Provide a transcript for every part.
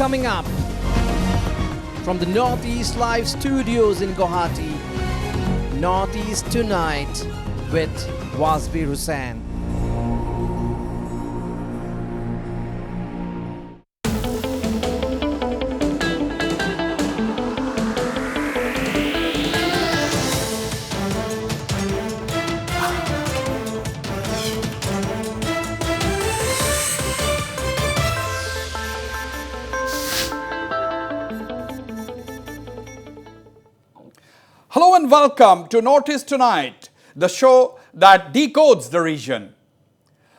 coming up from the Northeast Live studios in Guwahati. Northeast Tonight with Wasbir Hussain. Hello and welcome to Northeast Tonight, the show that decodes the region.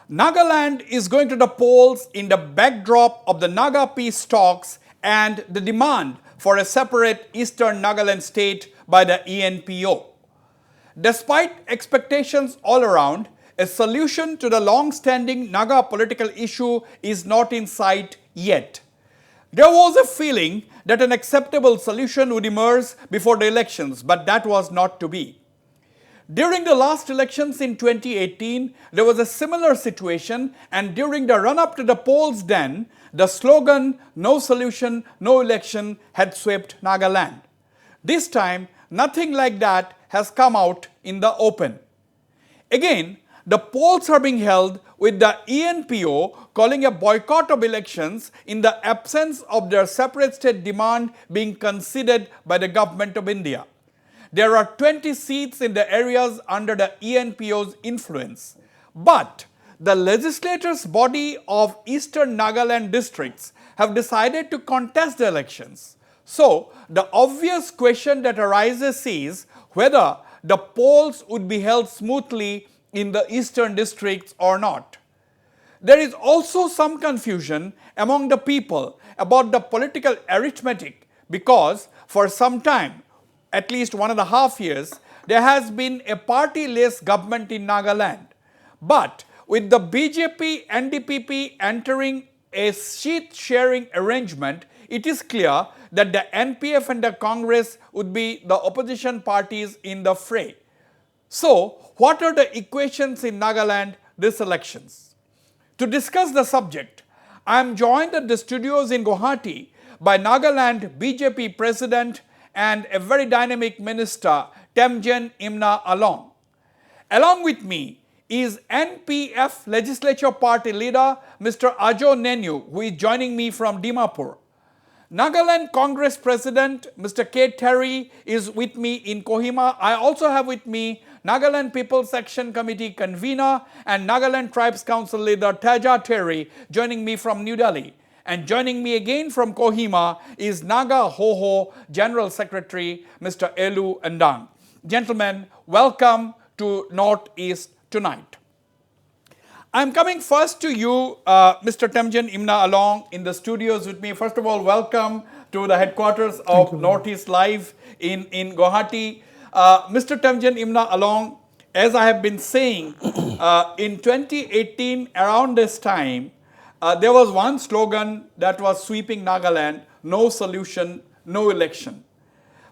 Nagaland is going to the polls in the backdrop of the Naga peace talks and the demand for a separate Eastern Nagaland state by the ENPO. Despite expectations all around, a solution to the long-standing Naga political issue is not in sight yet. There was a feeling that an acceptable solution would emerge before the elections, but that was not to be. During the last elections in 2018, there was a similar situation, and during the run-up to the polls then, the slogan, "No solution, no election," had swept Nagaland. This time, nothing like that has come out in the open. Again, the polls are being held with the ENPO calling a boycott of elections in the absence of their separate state demand being considered by the government of India. There are 20 seats in the areas under the ENPO's influence. But the legislators' body of Eastern Nagaland districts have decided to contest the elections. So, the obvious question that arises is whether the polls would be held smoothly in the eastern districts or not. There is also some confusion among the people about the political arithmetic because for some time, at least 1.5 years, there has been a party-less government in Nagaland. But with the BJP and DPP entering a seat-sharing arrangement, it is clear that the NPF and the Congress would be the opposition parties in the fray. So, what are the equations in Nagaland this elections? To discuss the subject, I am joined at the studios in Guwahati by Nagaland BJP President and a very dynamic minister, Temjen Imna Along. Along with me is NPF Legislature Party Leader, Mr. Ajo Nienu, who is joining me from Dimapur. Nagaland Congress President, Mr. Therie, is with me in Kohima. I also have with me Nagaland People's Action Committee Convener and Nagaland Tribes Council Leader Theja joining me from New Delhi. And joining me again from Kohima is Naga Hoho General Secretary Mr. Elu Ndang. Gentlemen, welcome to Northeast Tonight. I'm coming first to you, Mr. Temjen Imna Along in the studios with me. First of all, welcome to the headquarters of Northeast Live in Guwahati. Mr. Temjen Imna Along, as I have been saying, in 2018, around this time, there was one slogan that was sweeping Nagaland: no solution, no election.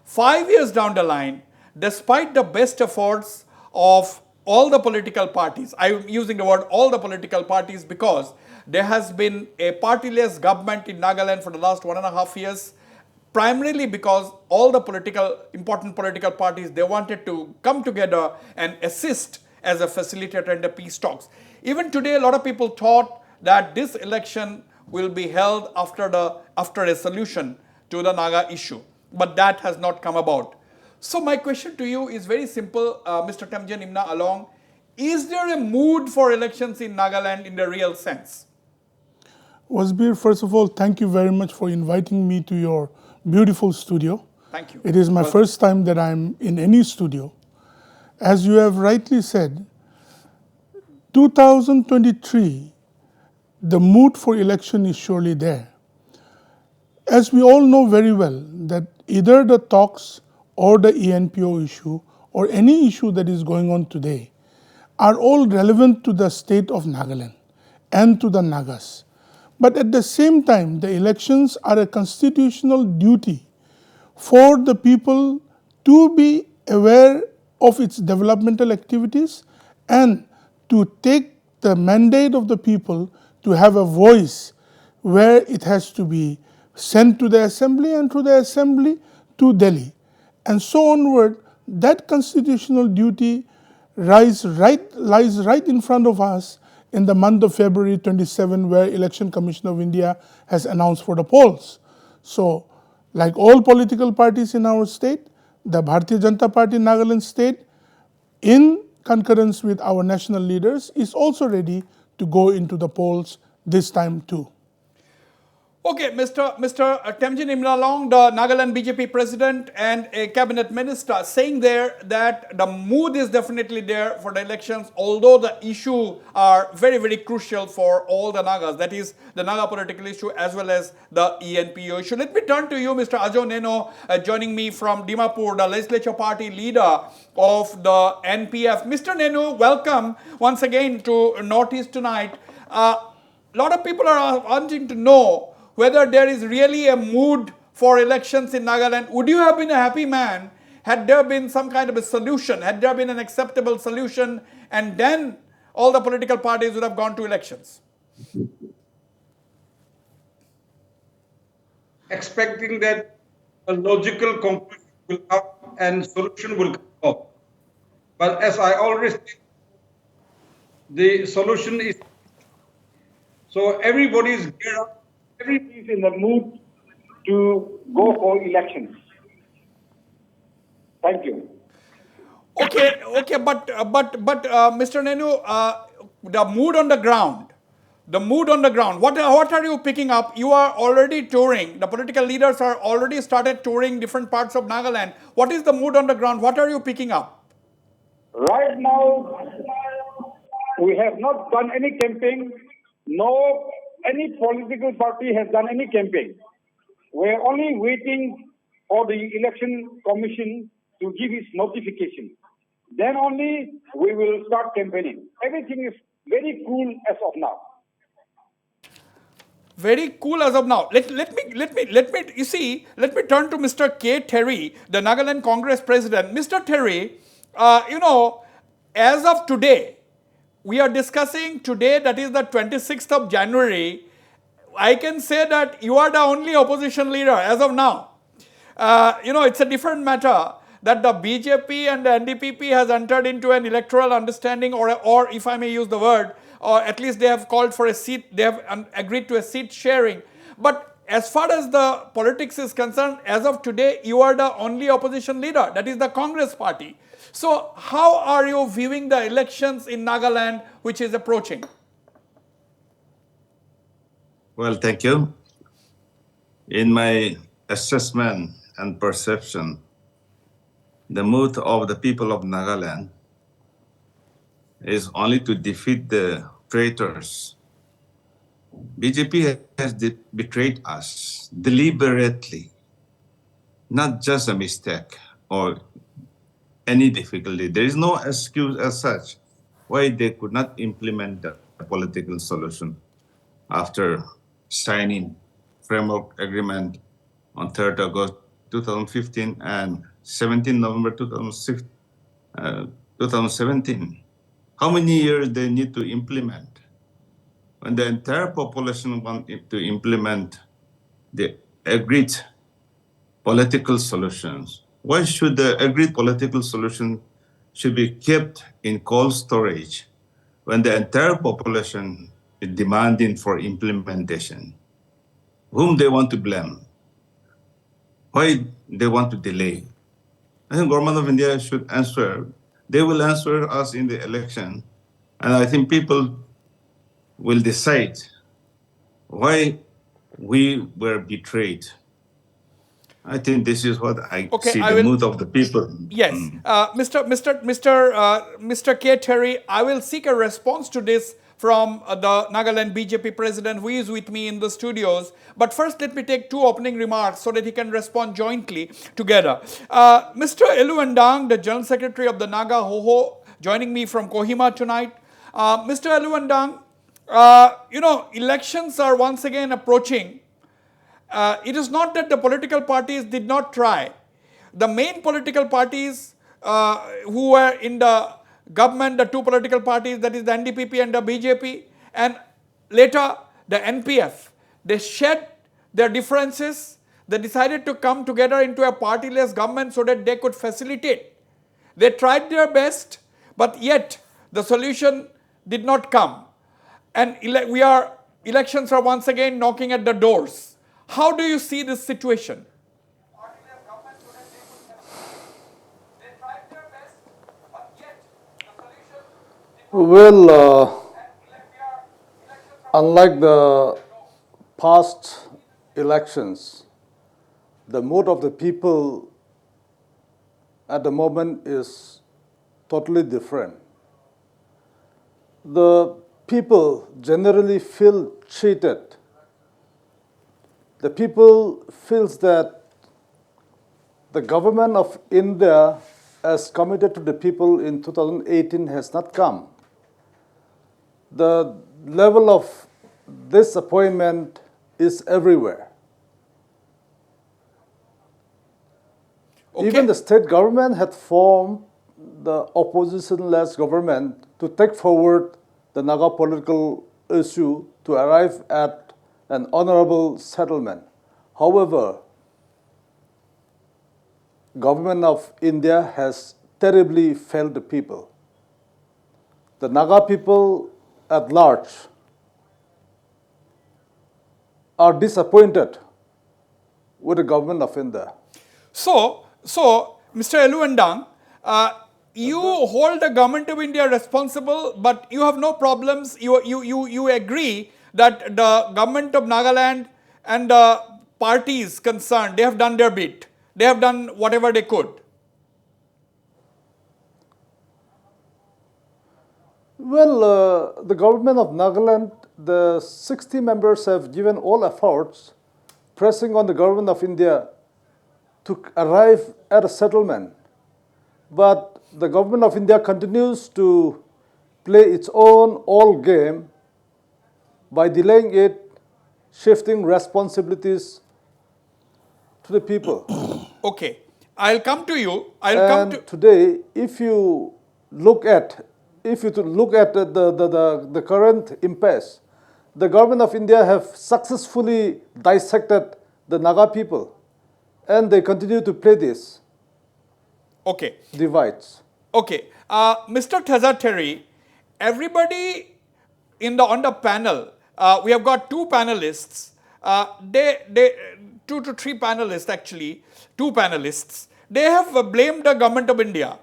5 years down the line, despite the best efforts of all the political parties, I am using the word all the political parties because there has been a party-less government in Nagaland for the last 1.5 years, primarily because all the important political parties, they wanted to come together and assist as a facilitator in the peace talks. Even today, a lot of people thought that this election will be held after a solution to the Naga issue, but that has not come about. So my question to you is very simple, Mr. Temjen Imna Along. Is there a mood for elections in Nagaland in the real sense? Wasbir, first of all, thank you very much for inviting me to your beautiful studio. Thank you. It is my first time that I'm in any studio. As you have rightly said, 2023, the mood for election is surely there. As we all know very well that either the talks or the ENPO issue or any issue that is going on today are all relevant to the state of Nagaland and to the Nagas. But at the same time, the elections are a constitutional duty for the people to be aware of its developmental activities and to take the mandate of the people to have a voice where it has to be sent to the assembly, and through the assembly to Delhi. And so onward, that constitutional duty lies right in front of us in the month of February 27, where Election Commission of India has announced for the polls. So, like all political parties in our state, the Bharatiya Janata Party in Nagaland state, in concurrence with our national leaders, is also ready to go into the polls this time too. Okay, Mr. Temjen Imna, the Nagaland BJP president and a cabinet minister, saying there that the mood is definitely there for the elections, although the issue are very, very crucial for all the Nagas, that is the Naga political issue as well as the ENPO issue. Let me turn to you, Mr. Ajo Nienu, joining me from Dimapur, the legislature party leader of the NPF. Mr. Nienu, welcome once again to Northeast Tonight. A lot of people are wanting to know whether there is really a mood for elections in Nagaland. Would you have been a happy man had there been some kind of a solution, had there been an acceptable solution, and then all the political parties would have gone to elections? Expecting that a logical conclusion will come and solution will come up. But as I always say, the solution is, so everybody is geared up, everybody is in the mood to go for elections. Thank you. Okay, but Mr. Nienu, the mood on the ground, what are you picking up? You are already touring, the political leaders are already started touring different parts of Nagaland. What is the mood on the ground? What are you picking up? Right now, we have not done any campaign. No, any political party has done any campaign. We are only waiting for the election commission to give its notification. Then only we will start campaigning. Everything is very cool as of now. Very cool as of now. Let me turn to Mr. K. Therie, the Nagaland Congress president. Mr. Therie, as of today, we are discussing today, that is the 26th of January. I can say that you are the only opposition leader as of now. It's a different matter that the BJP and the NDPP has entered into an electoral understanding, or if I may use the word, or at least they have called for a seat, they have agreed to a seat sharing. But as far as the politics is concerned, as of today, you are the only opposition leader, that is the Congress party. So how are you viewing the elections in Nagaland which is approaching? Well, thank you. In my assessment and perception, the mood of the people of Nagaland is only to defeat the traitors. BJP has betrayed us deliberately, not just a mistake or any difficulty. There is no excuse as such why they could not implement the political solution after signing framework agreement on 3rd August 2015 and 17 November 2017. How many years they need to implement? When the entire population want to implement the agreed political solutions, why should the agreed political solution should be kept in cold storage when the entire population is demanding for implementation? Whom they want to blame? Why they want to delay? I think government of India should answer. They will answer us in the election, and I think people will decide why we were betrayed. I think this is what I see the mood of the people. Yes, Mr. K. Therie, I will seek a response to this from the Nagaland BJP president who is with me in the studios. But first, let me take two opening remarks so that he can respond jointly together. Mr. Ndang, the General Secretary of the Naga Hoho, joining me from Kohima tonight. Mr. Ndang, elections are once again approaching. It is not that the political parties did not try. The main political parties who were in the government, the two political parties, that is the NDPP and the BJP, and later the NPF, they shed their differences. They decided to come together into a partyless government so that they could facilitate. They tried their best, but yet the solution did not come. And elections are once again knocking at the doors. How do you see this situation? Well, unlike the past elections, the mood of the people at the moment is totally different. The people generally feel cheated. The people feels that the government of India, as committed to the people in 2018, has not come. The level of disappointment is everywhere. Okay. Even the state government had formed the opposition-less government to take forward the Naga political issue to arrive at an honorable settlement. However, government of India has terribly failed the people. The Naga people at large are disappointed with the government of India. So Mr. Ndang, you hold the government of India responsible, but you have no problems. You agree that the government of Nagaland and the parties concerned, they have done their bit. They have done whatever they could. Well, the government of Nagaland, the 60 members have given all efforts pressing on the government of India to arrive at a settlement. But the government of India continues to play its own old game by delaying it, shifting responsibilities to the people. Okay, I'll come to you. Today, if you look at the current impasse, the government of India have successfully dissected the Naga people, and they continue to play this. Okay. Divides. Okay, Mr. Therie, everybody on the panel, we have got two panelists. Two to three panelists actually, two panelists. They have blamed the government of India.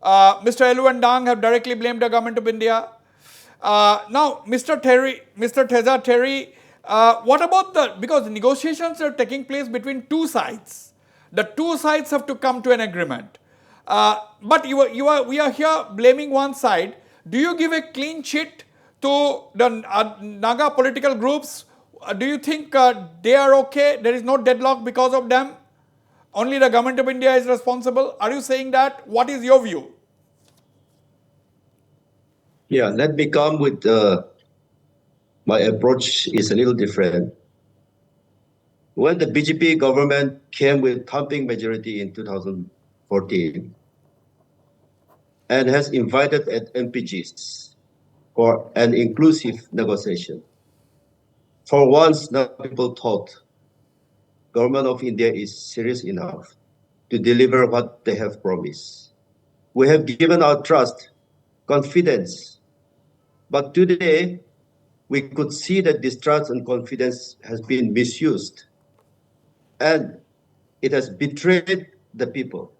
Mr. Ndang have directly blamed the government of India. Now, Mr. Theja Therie, what about because negotiations are taking place between two sides. The two sides have to come to an agreement. But we are here blaming one side. Do you give a clean sheet to the Naga political groups? Do you think they are okay? There is no deadlock because of them? Only the government of India is responsible? Are you saying that? What is your view? Yeah, let me come with my approach is a little different. When the BJP government came with thumping majority in 2014 and has invited MPGs for an inclusive negotiation, for once, now people thought government of India is serious enough to deliver what they have promised. We have given our trust, confidence, but today we could see that this trust and confidence has been misused and it has betrayed the people.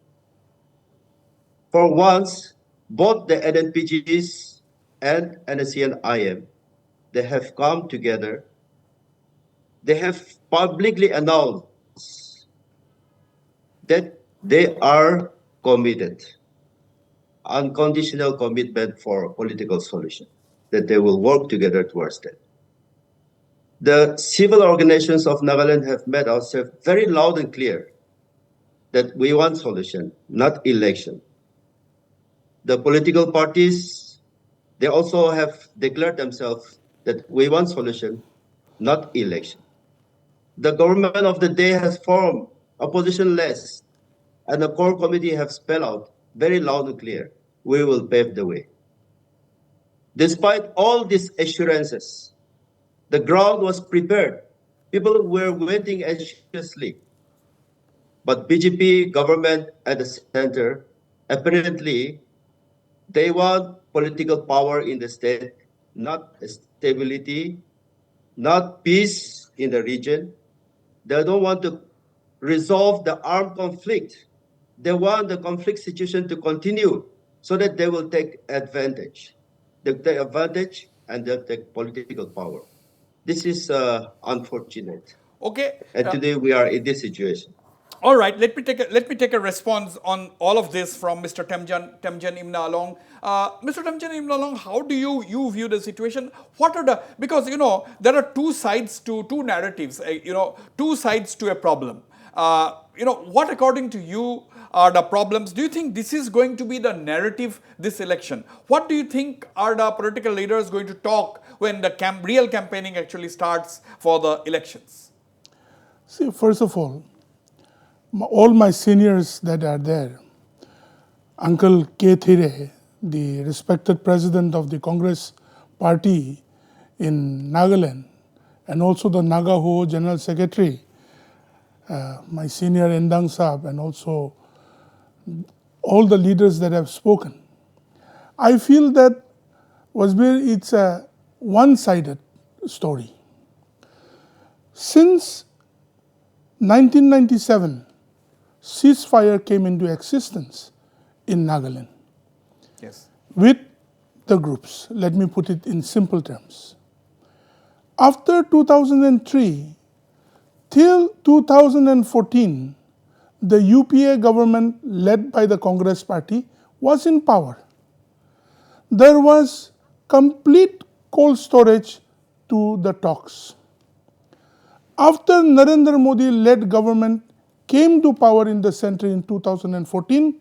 For once, both the NNPGs and NSCN-IM, they have come together. They have publicly announced that they are committed, unconditional commitment for a political solution, that they will work together towards that. The civil organizations of Nagaland have made ourselves very loud and clear that we want solution, not election. The political parties, they also have declared themselves that we want solution, not election. The government of the day has formed opposition-less, and the core committee have spelled out very loud and clear, we will pave the way. Despite all these assurances, the ground was prepared People were waiting anxiously. But BJP government at the center, apparently, they want political power in the state, not stability, not peace in the region. They don't want to resolve the armed conflict. They want the conflict situation to continue so that they will take advantage. They take advantage and they'll take political power. This is unfortunate. Okay. And today we are in this situation. All right, let me take a response on all of this from Mr. Temjen Imna Along. Mr. Temjen Imna Along, how do you view the situation? What are the, because there are two sides to two narratives, two sides to a problem. What according to you are the problems? Do you think this is going to be the narrative this election? What do you think are the political leaders going to talk when the real campaigning actually starts for the elections? See, first of all my seniors that are there, Uncle K. Therie, the respected president of the Congress party in Nagaland, and also the Nagaho General Secretary, my senior Ndang Sahab, and also all the leaders that have spoken. I feel that it's a one-sided story. Since 1997, ceasefire came into existence in Nagaland. Yes. With the groups. Let me put it in simple terms. After 2003 till 2014, the UPA government led by the Congress party was in power. There was complete cold storage to the talks. After Narendra Modi led government came to power in the center in 2014,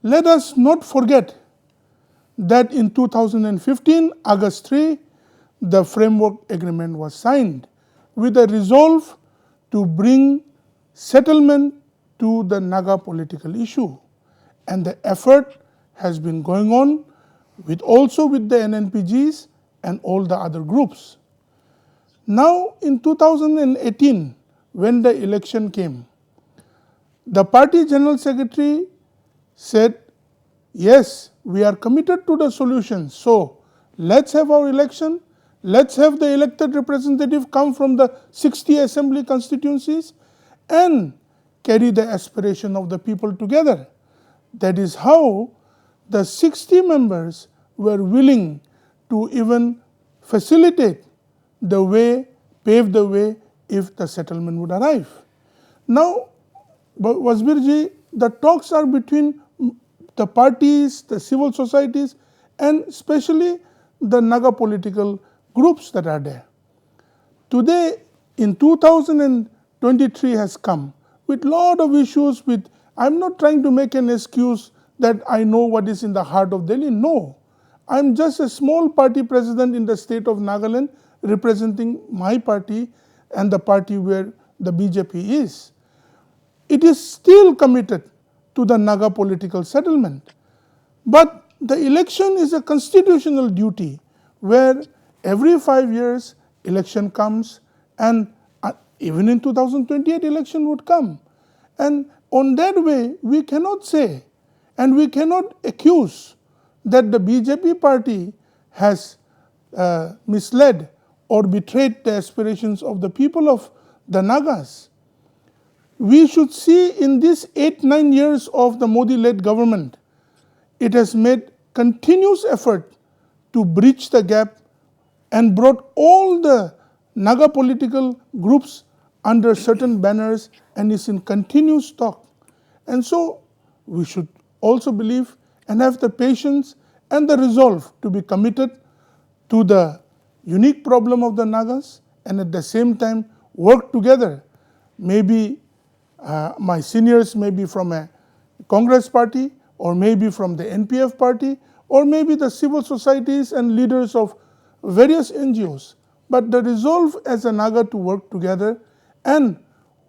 let us not forget that in 2015, August 3, the framework agreement was signed with a resolve to bring settlement to the Naga political issue. And the effort has been going on also with the NNPGs and all the other groups. Now in 2018, when the election came, the party general secretary said, yes, we are committed to the solution. So let's have our election. Let's have the elected representative come from the 60 assembly constituencies and carry the aspiration of the people together. That is how the 60 members were willing to even facilitate the way, pave the way if the settlement would arrive. Now, 𝗪𝗀𝗪, the talks are between the parties, the civil societies, and especially the Naga political groups that are there. Today, in 2023 has come with lot of issues with, I'm not trying to make an excuse that I know what is in the heart of Delhi. No, I'm just a small party president in the state of Nagaland representing my party and the party where the BJP is. It is still committed to the Naga political settlement. But the election is a constitutional duty where every 5 years election comes, and even in 2028 election would come. And on that way we cannot say and we cannot accuse that the BJP party has misled or betrayed the aspirations of the people of the Nagas. We should see in these 8-9 years of the Modi-led government, it has made continuous effort to bridge the gap and brought all the Naga political groups under certain banners and is in continuous talk. And so we should also believe and have the patience and the resolve to be committed to the unique problem of the Nagas and at the same time work together. Maybe my seniors may be from a Congress party or maybe from the NPF party or maybe the civil societies and leaders of various NGOs. But the resolve as a Naga to work together and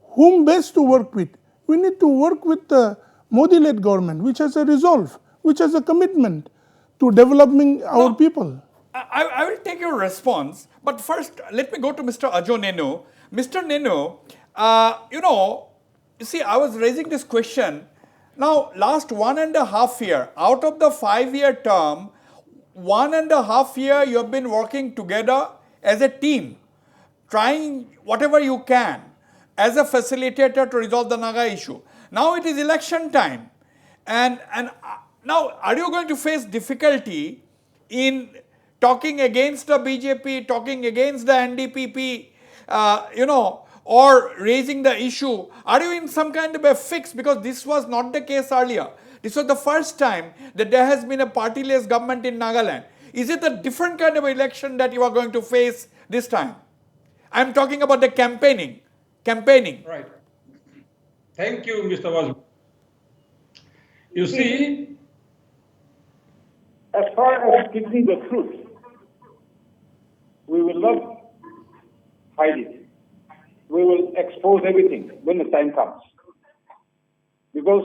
whom best to work with. We need to work with the Modi-led government which has a resolve, which has a commitment to developing our people. I will take your response, but first let me go to Mr. Ajo Nienu. Mr. Nienu, you see, I was raising this question. Now, last 1.5 years, out of the 5-year term, 1.5 years you have been working together as a team, trying whatever you can as a facilitator to resolve the Naga issue. Now it is election time. And now, are you going to face difficulty in talking against the BJP, talking against the NDPP, or raising the issue? Are you in some kind of a fix? Because this was not the case earlier. This was the first time that there has been a partyless government in Nagaland. Is it a different kind of election that you are going to face this time? I am talking about the campaigning. Right. Thank you, Mr. Waz. You see, as far as speaking the truth, we will not hide it. We will expose everything when the time comes. Because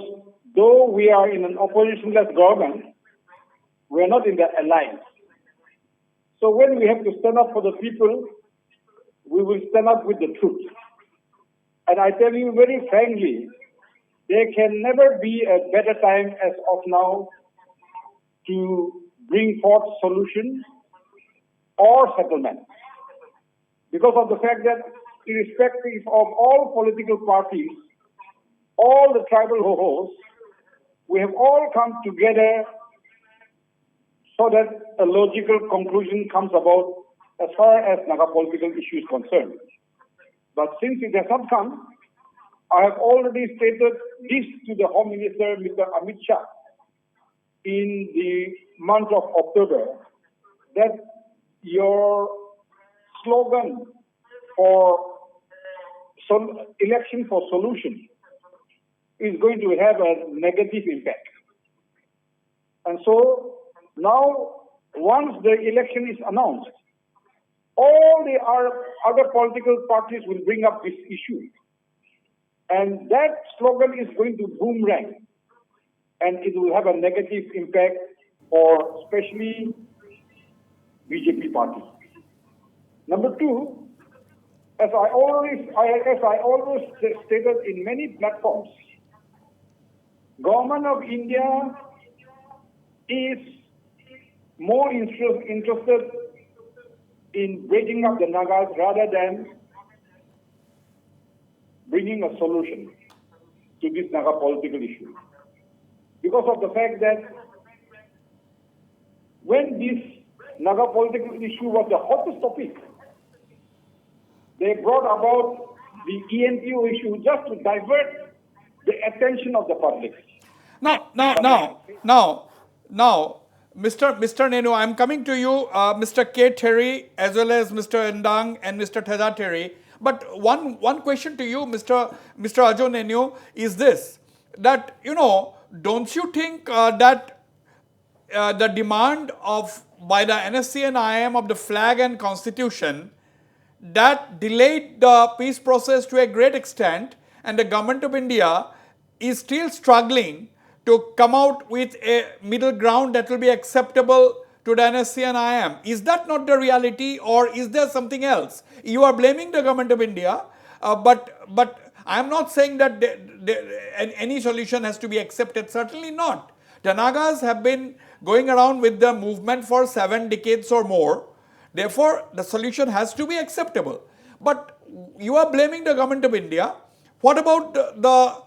though we are in an oppositionless government, we are not in the alliance. So when we have to stand up for the people, we will stand up with the truth. And I tell you very frankly, there can never be a better time as of now to bring forth solutions or settlement. Because of the fact that irrespective of all political parties, all the tribal ho-hos, we have all come together so that a logical conclusion comes about as far as Naga political issue is concerned. But since it has not come, I have already stated this to the Home Minister, Mr. Amit Shah, in the month of October, that your slogan for election for solution is going to have a negative impact. And so now, once the election is announced, all the other political parties will bring up this issue. And that slogan is going to boomerang. And it will have a negative impact for especially BJP party. Number two, as I always stated in many platforms, Government of India is more interested in breaking up the Nagas rather than bringing a solution to this Naga political issue. Because of the fact that when this Naga political issue was the hottest topic, they brought about the ENPO issue just to divert the attention of the public. Now, Mr. Nienu, I am coming to you, Mr. Therie, as well as Mr. Ndang and Mr. Theja. But one question to you, Mr. Ajo Nienu, is this, that, don't you think that the demand by the NSC and IM of the flag and constitution, that delayed the peace process to a great extent, and the government of India is still struggling to come out with a middle ground that will be acceptable to the NSC and IM. Is that not the reality, or is there something else? You are blaming the government of India, but I am not saying that any solution has to be accepted. Certainly not. The Nagas have been going around with the movement for 7 decades or more. Therefore, the solution has to be acceptable. But you are blaming the government of India. What about the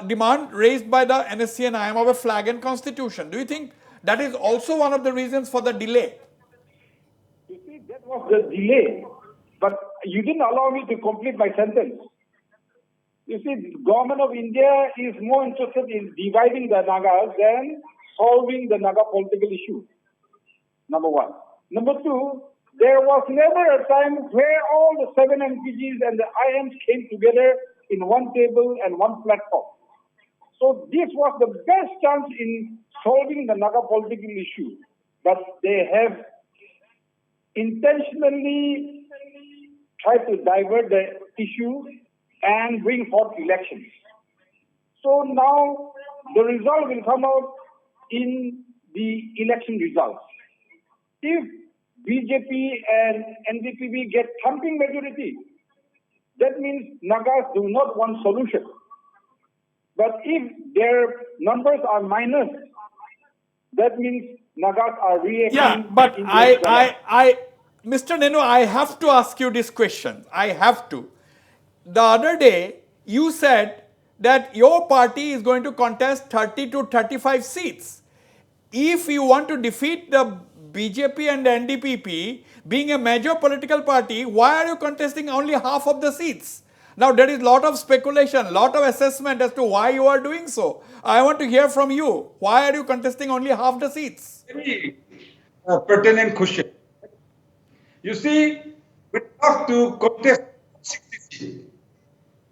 demand raised by the NSC and IM of a flag and constitution? Do you think that is also one of the reasons for the delay? You see, that was the delay. But you didn't allow me to complete my sentence. You see, the government of India is more interested in dividing the Nagas than solving the Naga political issue. Number one. Number two, there was never a time where all the 7 MPGs and the IMs came together in one table and one platform. So this was the best chance in solving the Naga political issue. But they have intentionally tried to divert the issue and bring forth elections. So now the result will come out in the election results. If BJP and NDPP get thumping majority, that means Nagas do not want solution. But if their numbers are minus, that means Nagas are reacting. Yeah, but in their dialogue. Mr. Nienu, I have to ask you this question. I have to. The other day, you said that your party is going to contest 30 to 35 seats. If you want to defeat the BJP and the NDPP, being a major political party, why are you contesting only half of the seats? Now, there is a lot of speculation, lot of assessment as to why you are doing so. I want to hear from you. Why are you contesting only half the seats? Very pertinent question. You see, we have to contest 60 seats.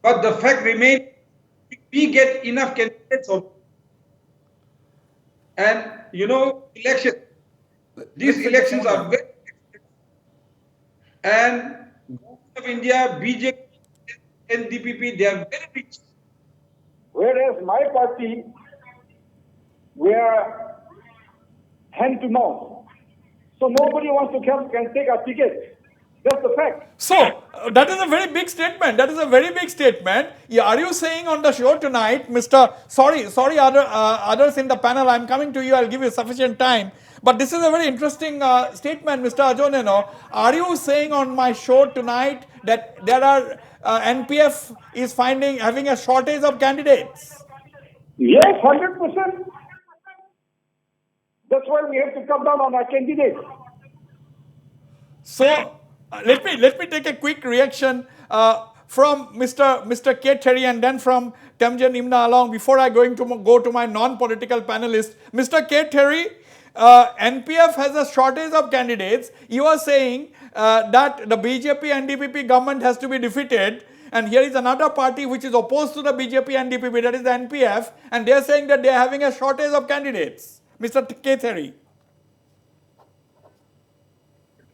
But the fact remains, we get enough candidates. And you know, these elections are very expensive. And government of India, BJP, NDPP, they are very rich. Whereas my party, we are hand to mouth. So nobody wants to come can take a ticket. That's the fact. So, that is a very big statement. That is a very big statement. Yeah, are you saying on the show tonight, sorry, others in the panel, I'm coming to you, I'll give you sufficient time. But this is a very interesting statement, Mr. Ajjoneno. Are you saying on my show tonight that there are, NPF is having a shortage of candidates? Yes, 100%. That's why we have to come down on our candidates. So, let me take a quick reaction from Mr. Therie and then from Temjen, Imna along before I go to my non-political panelist. Mr. Therie, NPF has a shortage of candidates. You are saying that the BJP and NDPP government has to be defeated, and here is another party which is opposed to the BJP and NDPP, that is the NPF, and they are saying that they are having a shortage of candidates. Mr. Therie.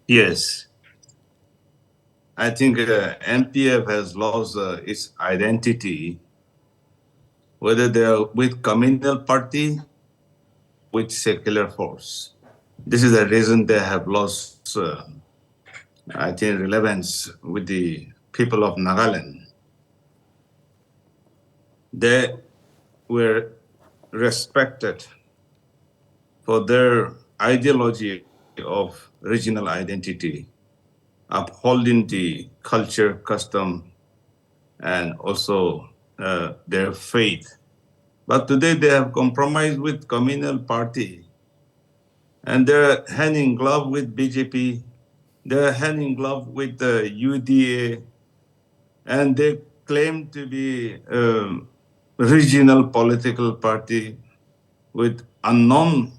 Yes. I think NPF has lost its identity, whether they are with communal party, with secular force. This is the reason they have lost, I think, relevance with the people of Nagaland. They were respected for their ideology of regional identity, upholding the culture, custom, and also their faith. But today they have compromised with communal party, and they're hand in glove with BJP, they're hand in glove with the UDA, and they claim to be a regional political party with unknown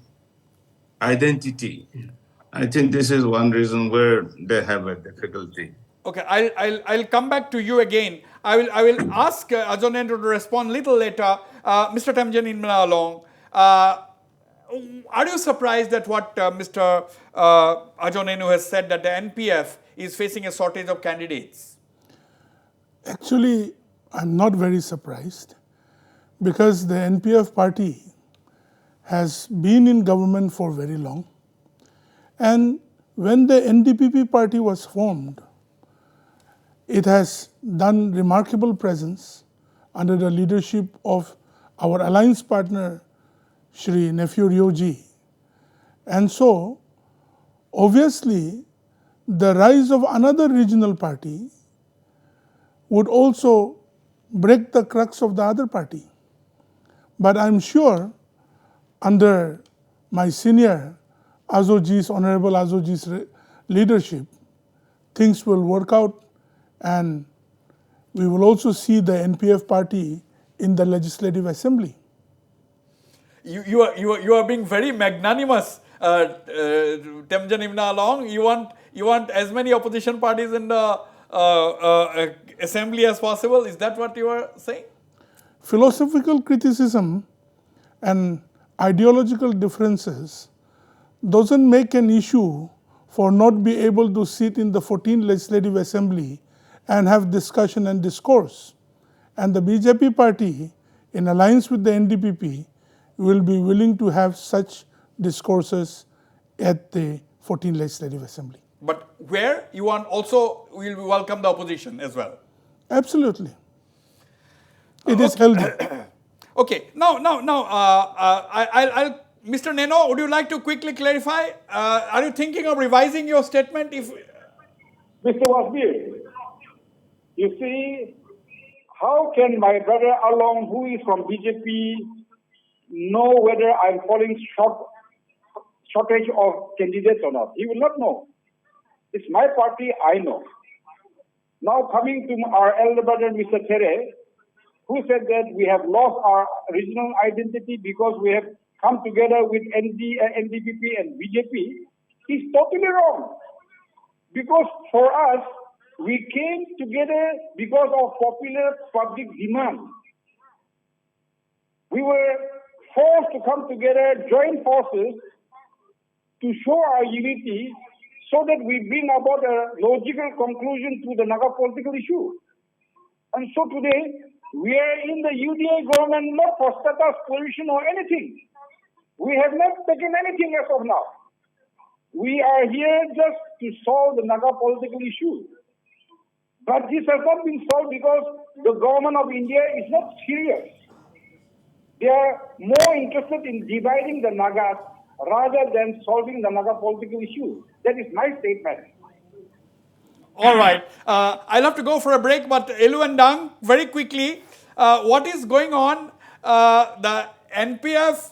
identity. I think this is one reason where they have a difficulty. Okay, I'll come back to you again. I will ask Ajjoneno to respond a little later. Mr. Temjen Imna along. Are you surprised at what Mr. Ajjoneno has said, that the NPF is facing a shortage of candidates? Actually, I'm not very surprised, because the NPF party has been in government for very long. And when the NDPP party was formed, it has done remarkable presence under the leadership of our alliance partner, Shri Nephew Ryoji. And so, obviously, the rise of another regional party would also break the crux of the other party. But I'm sure under my senior Honorable 𝐶𝐨𝐺's leadership, things will work out, and we will also see the NPF party in the Legislative Assembly. You are being very magnanimous, Temjen Imna along. You want as many opposition parties in the assembly as possible. Is that what you are saying? Philosophical criticism and ideological differences doesn't make an issue for not be able to sit in the 14th Legislative Assembly and have discussion and discourse. And the BJP party, in alliance with the NDPP, will be willing to have such discourses at the 14th Legislative Assembly. But where you want also will welcome the opposition as well? Absolutely. It is healthy. Okay, now, Mr. Nienu, would you like to quickly clarify? Are you thinking of revising your statement? If Mr. Wasbir, you see, how can my brother Along, who is from BJP, know whether I'm falling shortage of candidates or not? He will not know. It's my party, I know. Now coming to our elder brother, Mr. Therie, who said that we have lost our regional identity because we have come together with NDPP and BJP, is totally wrong. Because for us, we came together because of popular public demand. We were forced to come together, join forces, to show our unity so that we bring about a logical conclusion to the Naga political issue. And so today, we are in the UDA government not for status, position or anything. We have not taken anything as of now. We are here just to solve the Naga political issue. But this has not been solved because the government of India is not serious. They are more interested in dividing the Nagas rather than solving the Naga political issue. That is my statement. all right, I'll have to go for a break, but Elu and Ndang, very quickly, what is going on? The NPF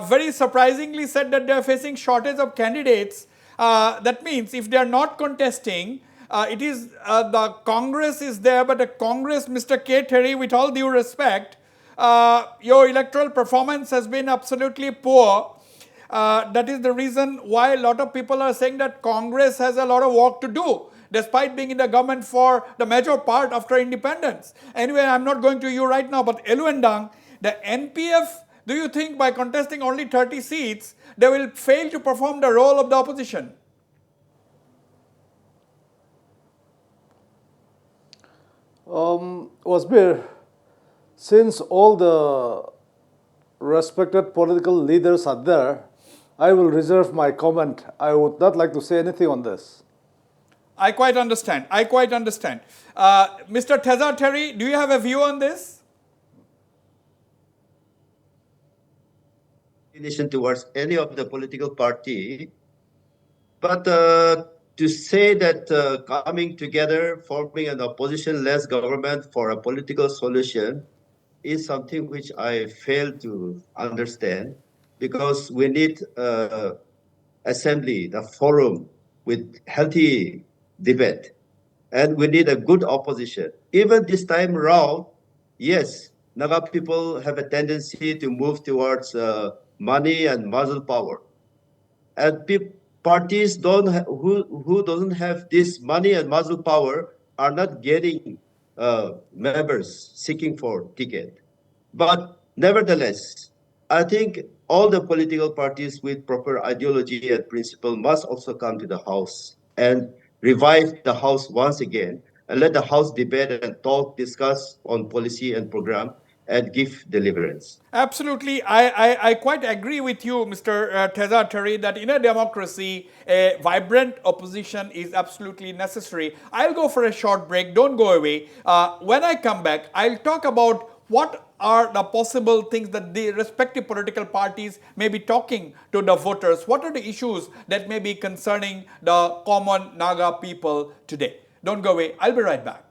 very surprisingly said that they are facing shortage of candidates. That means if they are not contesting, it is the Congress is there, but the Congress, Mr. Therie, with all due respect, your electoral performance has been absolutely poor. That is the reason why a lot of people are saying that Congress has a lot of work to do, despite being in the government for the major part after independence. Anyway, I'm not going to you right now, but Elu and Ndang, the NPF, do you think by contesting only 30 seats, they will fail to perform the role of the opposition? Wasbir, since all the respected political leaders are there, I will reserve my comment. I would not like to say anything on this. I quite understand. Mr. Theja, Therie, do you have a view on this? Towards any of the political party, but to say that coming together, forming an opposition-less government for a political solution is something which I fail to understand, because we need assembly, the forum with healthy debate, and we need a good opposition. Even this time around, yes, Naga people have a tendency to move towards money and muscle power, and parties who doesn't have this money and muscle power are not getting members seeking for ticket. But nevertheless, I think all the political parties with proper ideology and principle must also come to the House and revive the House once again, and let the House debate and talk, discuss on policy and program, and give deliverance. Absolutely. I quite agree with you, Mr. Theja, Therie, that in a democracy, a vibrant opposition is absolutely necessary. I'll go for a short break. Don't go away. When I come back, I'll talk about what are the possible things that the respective political parties may be talking to the voters. What are the issues that may be concerning the common Naga people today? Don't go away. I'll be right back.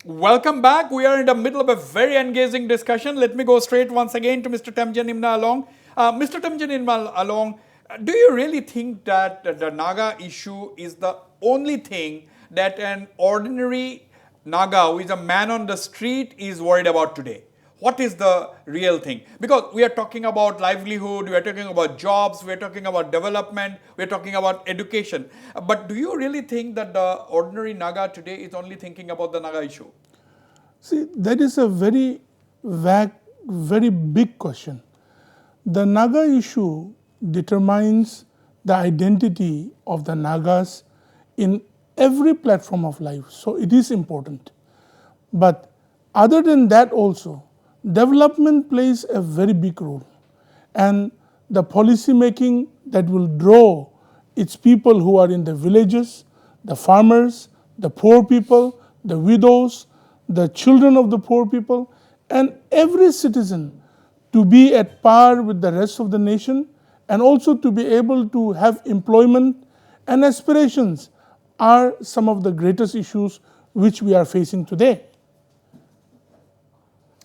Welcome back. We are in the middle of a very engaging discussion. Let me go straight once again to Mr. Temjen Imna Along. Mr. Temjen Imna Along, do you really think that the Naga issue is the only thing that an ordinary Naga who is a man on the street is worried about today? What is the real thing? Because we are talking about livelihood, we are talking about jobs, we are talking about development, we are talking about education. But do you really think that the ordinary Naga today is only thinking about the Naga issue? See, that is a very vague, very big question. The Naga issue determines the identity of the Nagas in every platform of life, so it is important. But other than that also, development plays a very big role, and the policy making that will draw its people who are in the villages, the farmers, the poor people, the widows, the children of the poor people, and every citizen to be at par with the rest of the nation, and also to be able to have employment and aspirations are some of the greatest issues which we are facing today.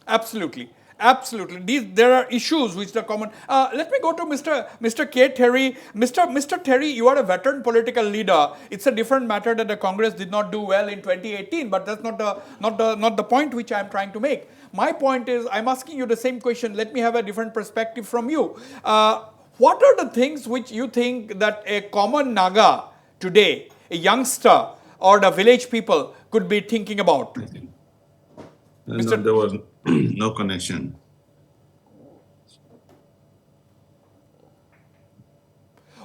Absolutely. Absolutely. There are issues which are common. Let me go to Mr. K. Therie. Mr. Therie, you are a veteran political leader. It's a different matter that the Congress did not do well in 2018, but that's not the point which I'm trying to make. My point is, I'm asking you the same question. Let me have a different perspective from you. What are the things which you think that a common Naga today, a youngster or the village people could be thinking about? No, there was no connection.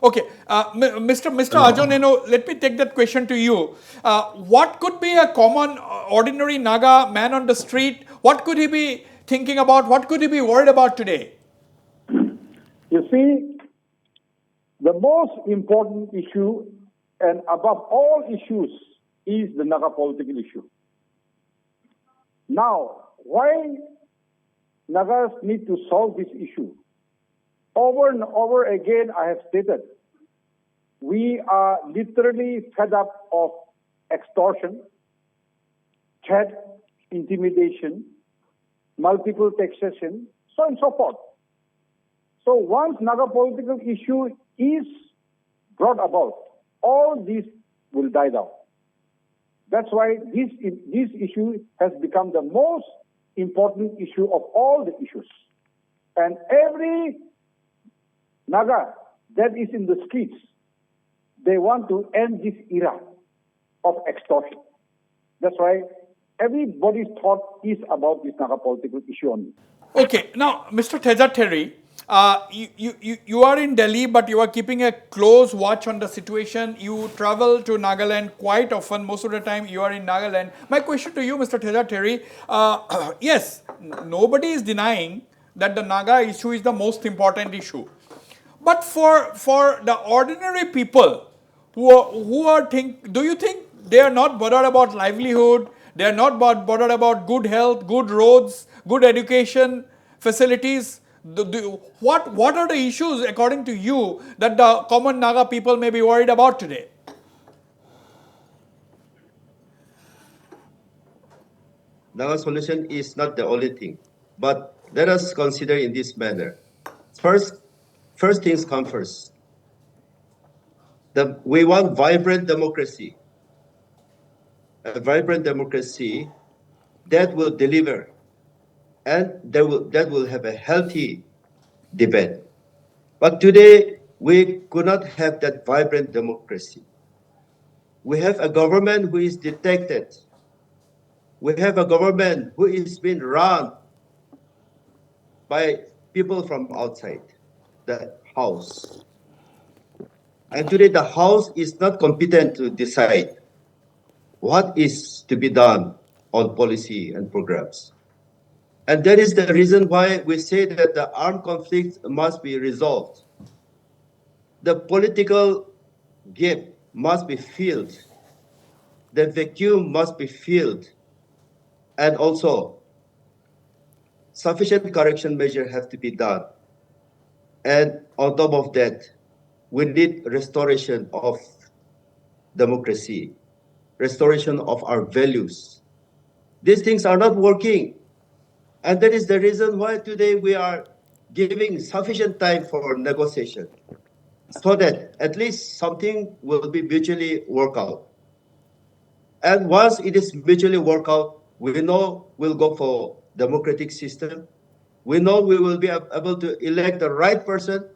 Okay, Mr. Ajo, let me take that question to you. What could be a common, ordinary Naga man on the street? What could he be thinking about? What could he be worried about today? You see, the most important issue, and above all issues, is the Naga political issue. Now, why Nagas need to solve this issue? Over and over again, I have stated, we are literally fed up of extortion, threat, intimidation, multiple taxation, so on and so forth. So once Naga political issue is brought about, all this will die down. That's why this issue has become the most important issue of all the issues. And every Naga that is in the streets, they want to end this era of extortion. That's why everybody's thought is about this Naga political issue only. Okay, now, Mr. Therie, you are in Delhi, but you are keeping a close watch on the situation. You travel to Nagaland quite often. Most of the time, you are in Nagaland. My question to you, Mr. Therie, yes, nobody is denying that the Naga issue is the most important issue. But for the ordinary people do you think they are not bothered about livelihood? They are not bothered about good health, good roads, good education facilities? What are the issues, according to you, that the common Naga people may be worried about today? Naga solution is not the only thing, but let us consider in this manner. First things come first. We want vibrant democracy. A vibrant democracy that will deliver and that will have a healthy debate. But today, we could not have that vibrant democracy. We have a government who is detected. We have a government who is being run by people from outside the house. And today, the house is not competent to decide what is to be done on policy and programs. And that is the reason why we say that the armed conflict must be resolved. The political gap must be filled. The vacuum must be filled. And also, sufficient correction measures have to be done. And on top of that, we need restoration of democracy, restoration of our values. These things are not working. And that is the reason why today we are giving sufficient time for negotiation so that at least something will be mutually worked out. And once it is mutually worked out, We know we'll go for democratic system. We know we will be able to elect the right person.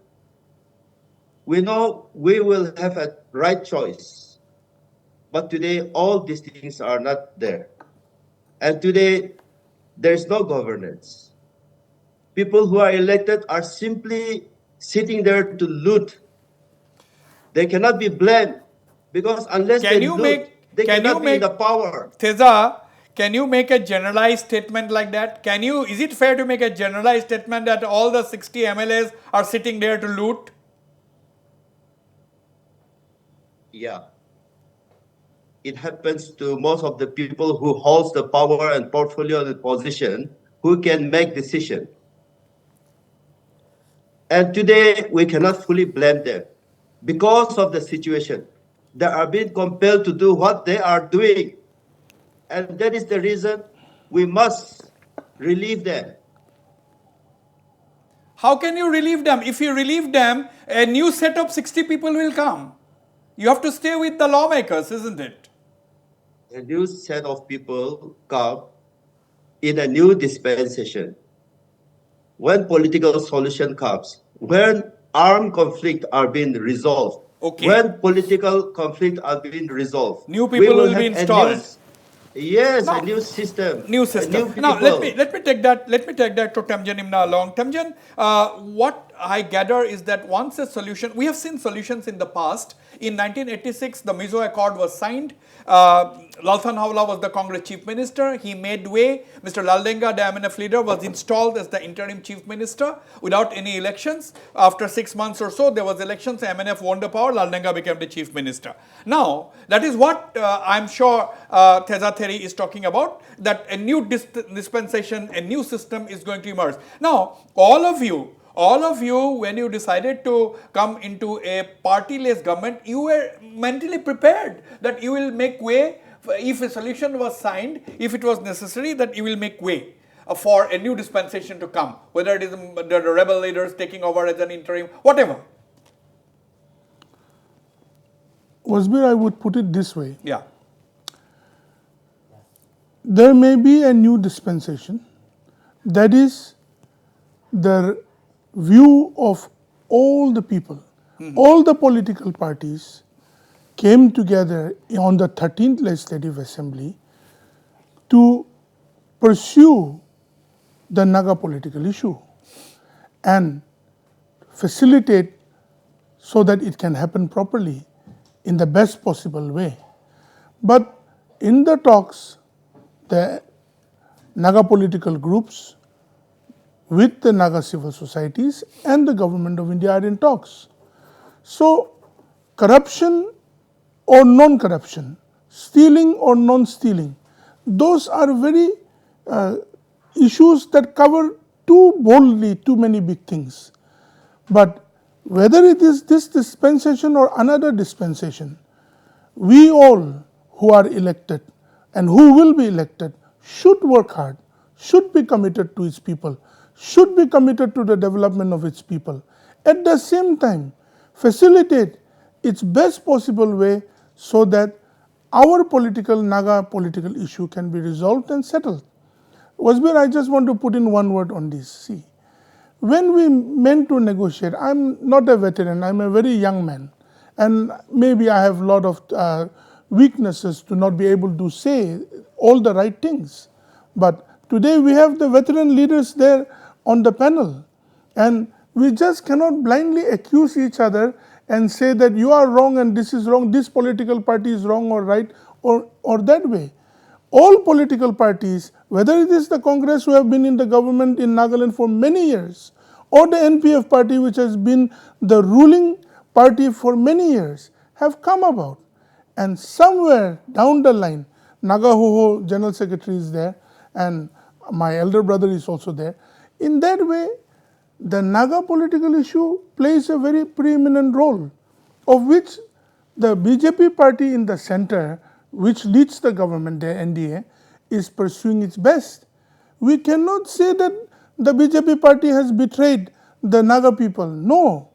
We know we will have a right choice. But today, all these things are not there. And today, there's no governance. People who are elected are simply sitting there to loot. They cannot be blamed because unless they loot, they cannot be in the power. Theja, can you make a generalized statement like that? Is it fair to make a generalized statement that all the 60 MLAs are sitting there to loot? Yeah. It happens to most of the people who holds the power and portfolio and position who can make decision. And today we cannot fully blame them because of the situation. They are being compelled to do what they are doing. And that is the reason we must relieve them. How can you relieve them? If you relieve them, a new set of 60 people will come. You have to stay with the lawmakers, isn't it? A new set of people come in a new dispensation. When political solution comes, when armed conflict are being resolved, when political conflict are being resolved, new people will be installed. A new system. New system. Now let me take that to Temjen Imna along. Temjen, what I gather is that once a solution, we have seen solutions in the past. In 1986, the Mizo Accord was signed. Lalthan Hawla was the Congress Chief Minister. He made way. Mr. Laldenga, the MNF leader, was installed as the interim Chief Minister without any elections. After 6 months or so, there was elections. MNF won the power. Laldenga became the Chief Minister. Now, that is what I'm sure Theja Therie is talking about, that a new dispensation, a new system is going to emerge. Now, all of you, when you decided to come into a partyless government, you were mentally prepared that you will make way, if a solution was signed, if it was necessary, that you will make way for a new dispensation to come, whether it is the rebel leaders taking over as an interim, whatever. Wasbir, I would put it this way. Yeah. There may be a new dispensation, that is the view of all the people, all the political parties came together on the 13th Legislative Assembly to pursue the Naga political issue and facilitate so that it can happen properly in the best possible way. But in the talks, the Naga political groups with the Naga civil societies and the government of India are in talks. So, corruption or non-corruption, stealing or non-stealing, those are very issues that cover too boldly too many big things. But whether it is this dispensation or another dispensation, we all who are elected and who will be elected should work hard, should be committed to its people, should be committed to the development of its people. At the same time, facilitate its best possible way so that our Naga political issue can be resolved and settled. Wasbir, I just want to put in one word on this. See, when we meant to negotiate, I'm not a veteran, I'm a very young man, and maybe I have a lot of weaknesses to not be able to say all the right things. But today we have the veteran leaders there on the panel, and we just cannot blindly accuse each other and say that you are wrong and this is wrong, this political party is wrong or right or that way. All political parties, whether it is the Congress who have been in the government in Nagaland for many years, or the NPF party which has been the ruling party for many years, have come about. And somewhere down the line, Nagahoho General Secretary is there and my elder brother is also there. In that way, the Naga political issue plays a very preeminent role, of which the BJP party in the center, which leads the government, the NDA, is pursuing its best. We cannot say that the BJP party has betrayed the Naga people. No.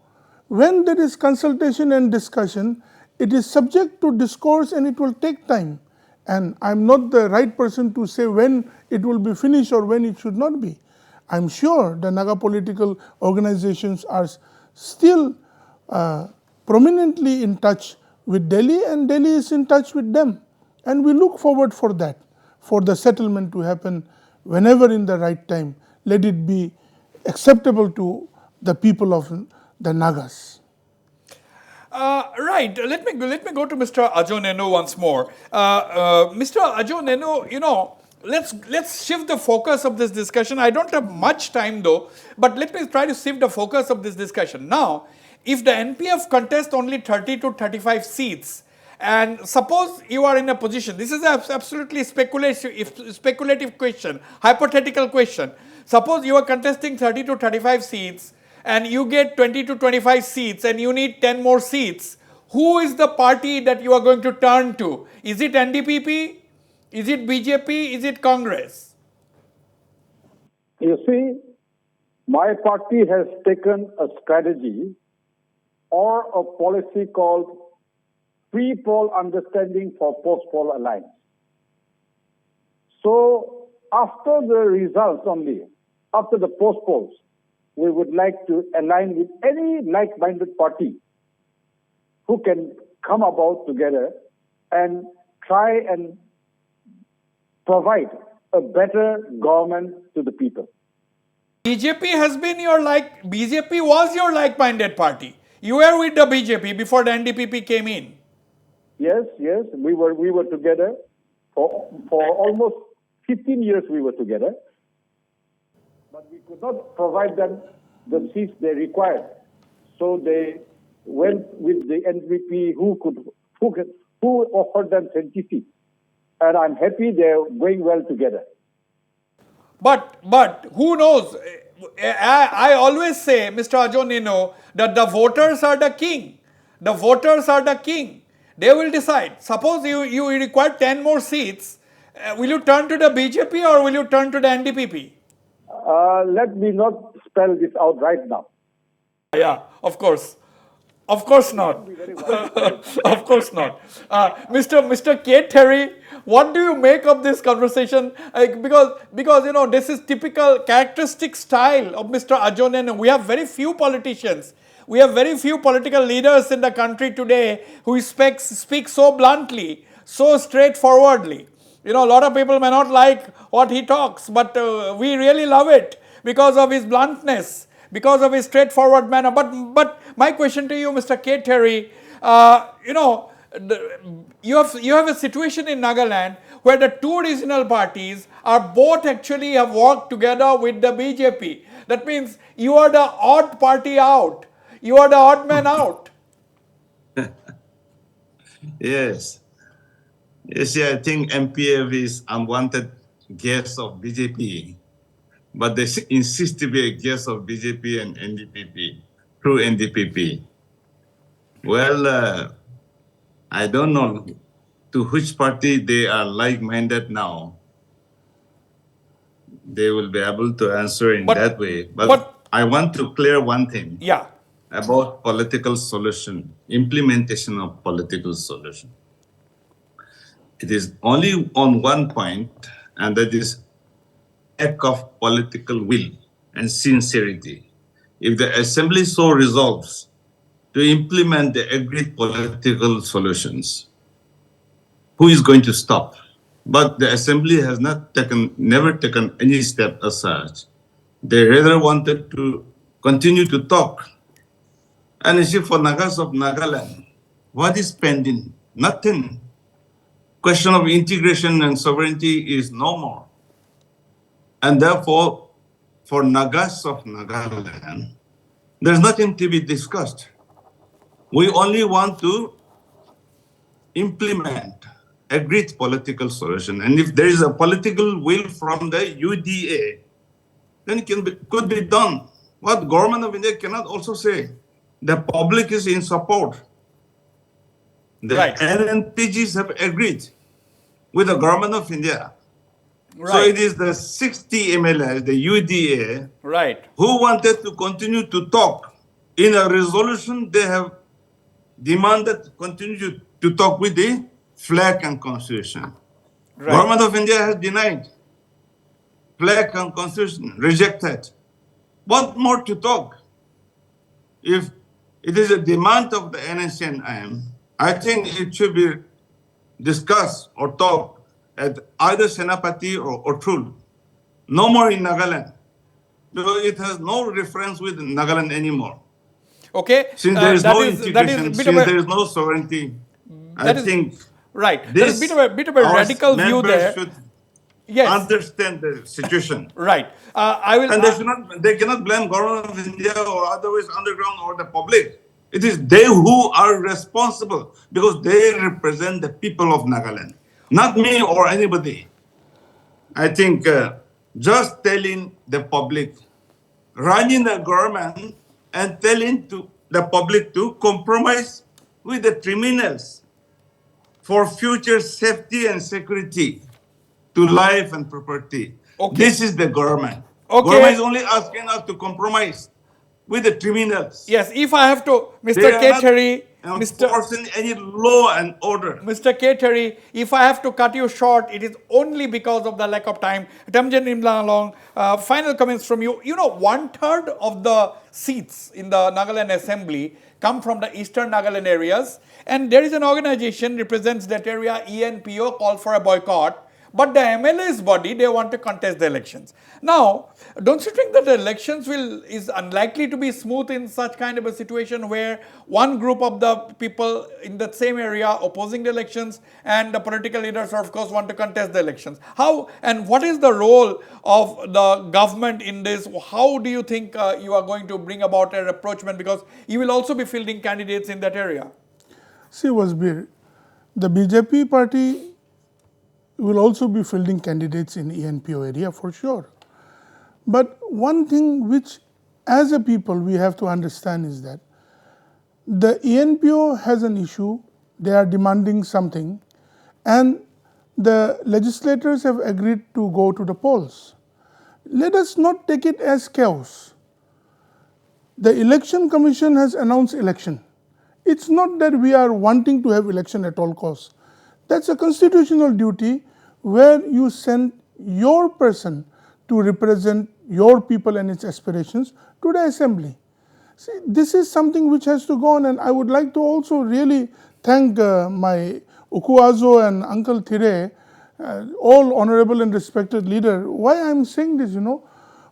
When there is consultation and discussion, it is subject to discourse and it will take time. And I'm not the right person to say when it will be finished or when it should not be. I'm sure the Naga political organizations are still prominently in touch with Delhi, and Delhi is in touch with them. And we look forward for that, for the settlement to happen whenever in the right time. Let it be acceptable to the people of the Nagas. Right. Let me go to Mr. 𝐶𝐭 Nienu once more. Mr. 𝐶𝐭 Nienu, let's shift the focus of this discussion. I don't have much time though, but let me try to shift the focus of this discussion. Now, if the NPF contests only 30 to 35 seats, and suppose you are in a position, this is an absolutely speculative question, hypothetical question. Suppose you are contesting 30 to 35 seats, and you get 20 to 25 seats and you need 10 more seats, who is the party that you are going to turn to? Is it NDPP? Is it BJP? Is it Congress? You see, my party has taken a strategy or a policy called pre-poll understanding for post-poll alliance. So after the results only, after the post-polls, we would like to align with any like-minded party who can come about together and try and provide a better government to the people. BJP was your like-minded party. You were with the BJP before the NDPP came in. Yes, we were together for almost 15 years. We were together, but we could not provide them the seats they required. So they went with the NDP who offered them 20 seats, and I'm happy they're going well together. But who knows? I always say, Mr. 𝐶𝐭 Nienu, that the voters are the king. The voters are the king. They will decide. Suppose you require 10 more seats, will you turn to the BJP or will you turn to the NDPP? Let me not spell this out right now. Yeah, of course. Of course not. Of course not. Mr. Therie, what do you make of this conversation? Because this is typical characteristic style of Mr. 𝐶𝐭 Nienu. We have very few politicians. We have very few political leaders in the country today who speak so bluntly, so straightforwardly. A lot of people may not like what he talks, but we really love it because of his bluntness, because of his straightforward manner. But my question to you, Mr. Therie, you have a situation in Nagaland where the two regional parties are both actually have worked together with the BJP. That means you are the odd party out. You are the odd man out. Yes. You see, I think MPF is unwanted guest of BJP, but they insist to be a guest of BJP and NDPP, through NDPP. Well, I don't know to which party they are like-minded now. They will be able to answer in that way. But I want to clear one thing. Yeah. About political solution, implementation of political solution. It is only on one point, and that is lack of political will and sincerity. If the assembly so resolves to implement the agreed political solutions, who is going to stop? But the assembly has never taken any step as such. They rather wanted to continue to talk. And you see, for Nagas of Nagaland, what is pending? Nothing. Question of integration and sovereignty is no more. And therefore, for Nagas of Nagaland, there's nothing to be discussed. We only want to implement agreed political solution. And if there is a political will from the UDA, then it could be done. What government of India cannot also say. The public is in support. The NNPGs have agreed with the government of India. Right. So it is the 60 MLAs, the UDA, who wanted to continue to talk. In a resolution, they have demanded to continue to talk with the flag and constitution. Right. Government of India has denied. Flag and constitution rejected. What more to talk? If it is a demand of the NSCNIM, I think it should be discussed or talked at either Senapati or Thul. No more in Nagaland. Because it has no reference with Nagaland anymore. Okay. Since there is no that is integration, a bit since of there a, is no sovereignty, I that is think right. That is this, a bit of a our radical view members there. should Yes. understand the situation. Right. I will. And they cannot blame government of India or otherwise underground or the public. It is they who are responsible because they represent the people of Nagaland, not me or anybody. I think just telling the public, running the government and telling to the public to compromise with the criminals for future safety and security to life and property. Okay. This is the government. Okay. Government is only asking us to compromise with the criminals. Yes, if I have to, They Mr. are Therie, not enforcing any law and order. Mr. Therie, if I have to cut you short, it is only because of the lack of time. Temjen Imna, final comments from you. You know, 1/3 of the seats in the Nagaland Assembly come from the eastern Nagaland areas, and there is an organization represents that area, ENPO, called for a boycott. But the MLA's body, they want to contest the elections. Now, don't you think that the elections is unlikely to be smooth in such kind of a situation where one group of the people in that same area opposing the elections and the political leaders, of course, want to contest the elections? How and what is the role of the government in this? How do you think you are going to bring about a rapprochement? Because you will also be fielding candidates in that area. See, Wasbir, the BJP party will also be fielding candidates in ENPO area for sure. But one thing which as a people we have to understand is that the ENPO has an issue, they are demanding something, and the legislators have agreed to go to the polls. Let us not take it as chaos. The election commission has announced election. It's not that we are wanting to have election at all costs. That's a constitutional duty where you send your person to represent your people and its aspirations to the assembly. See, this is something which has to go on, and I would like to also really thank my Ukuazo and Uncle Therie, all honorable and respected leader. Why I'm saying this,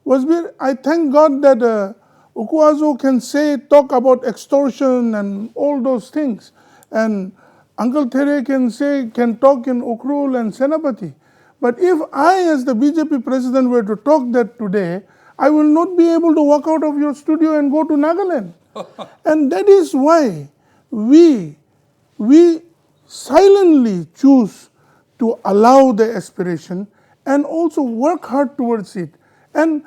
Wasbir, I thank God that Ukuazo can talk about extortion and all those things, and Uncle Therie can talk in Ukhrul and Senapati. But if I, as the BJP president, were to talk that today, I will not be able to walk out of your studio and go to Nagaland. And that is why we silently choose to allow the aspiration and also work hard towards it. And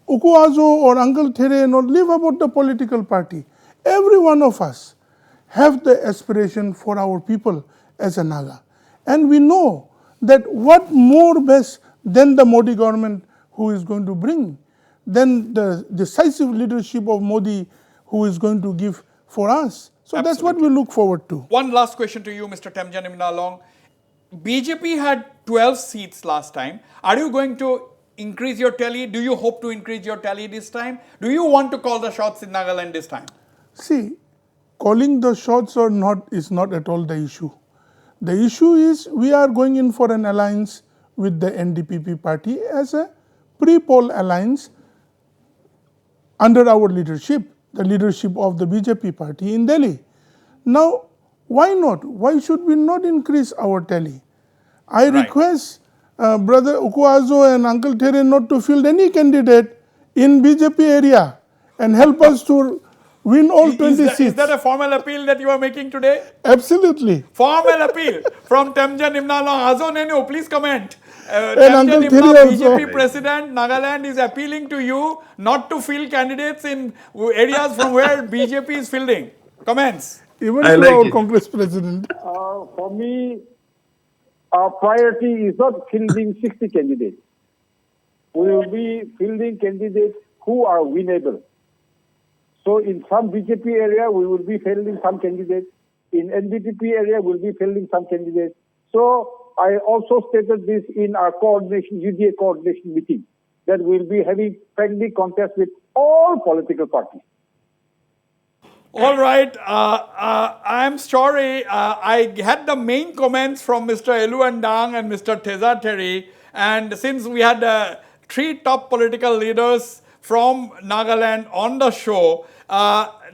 Ukuazo or Uncle Therie not live about the political party. Every one of us have the aspiration for our people as a Naga. And we know that what more best than the Modi government who is going to bring, than the decisive leadership of Modi who is going to give for us. So Absolutely. That's what we look forward to. One last question to you, Mr. Temjen Imna. BJP had 12 seats last time. Are you going to increase your tally? Do you hope to increase your tally this time? Do you want to call the shots in Nagaland this time? See, calling the shots or not is not at all the issue. The issue is we are going in for an alliance with the NDPP party as a pre-poll alliance under our leadership, the leadership of the BJP party in Delhi. Now, why not? Why should we not increase our tally? I request Brother Ukuazo and Uncle Therie not to field any candidate in BJP area and help us to win all 20 seats. Is that a formal appeal that you are making today? Absolutely. Formal appeal from Temjen Imna. Hazo Nienu, please comment. Uncle Temjen Therie Imna, also. BJP President, Nagaland is appealing to you not to field candidates in areas from where BJP is fielding. Comments. Even I to like our it. Congress President. For me, our priority is not fielding 60 candidates. We will be fielding candidates who are winnable. So in some BJP area, we will be fielding some candidates. In NDPP area, we will be fielding some candidates. So I also stated this in our coordination, UGA coordination meeting, that we'll be having friendly contest with all political parties. All right. I'm sorry. I had the main comments from Mr. Ndang and Mr. Therie. And since we had 3 top political leaders from Nagaland on the show,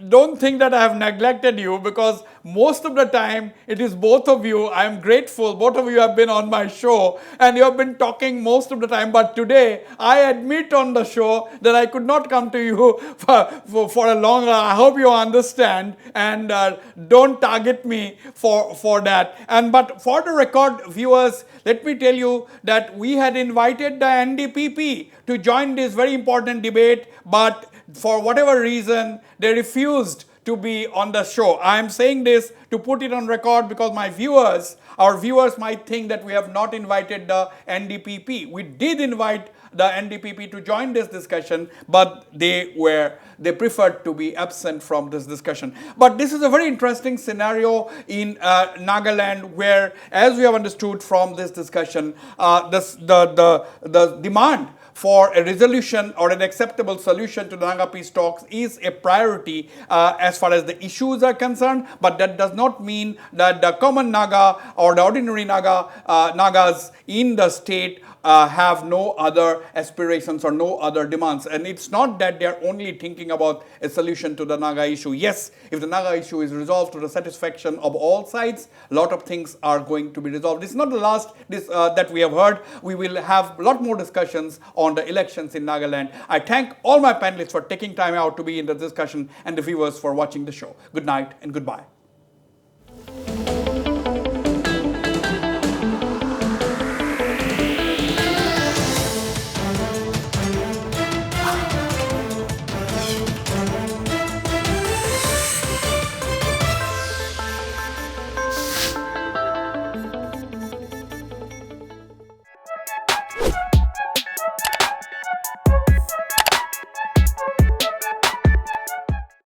don't think that I have neglected you, because most of the time it is both of you. I am grateful. Both of you have been on my show and you have been talking most of the time. But today I admit on the show that I could not come to you for a long. I hope you understand, and don't target me for that. But for the record, viewers, let me tell you that we had invited the NDPP to join this very important debate, but for whatever reason, they refused to be on the show. I am saying this to put it on record because our viewers might think that we have not invited the NDPP. We did invite the NDPP to join this discussion, but they preferred to be absent from this discussion. But this is a very interesting scenario in Nagaland, where, as we have understood from this discussion, the demand for a resolution or an acceptable solution to the Naga peace talks is a priority as far as the issues are concerned, but that does not mean that the common Naga or the ordinary Nagas in the state have no other aspirations or no other demands. And it's not that they are only thinking about a solution to the Naga issue. Yes, if the Naga issue is resolved to the satisfaction of all sides, a lot of things are going to be resolved. This is not the last that we have heard. We will have a lot more discussions on the elections in Nagaland. I thank all my panelists for taking time out to be in the discussion, and the viewers for watching the show. Good night and goodbye.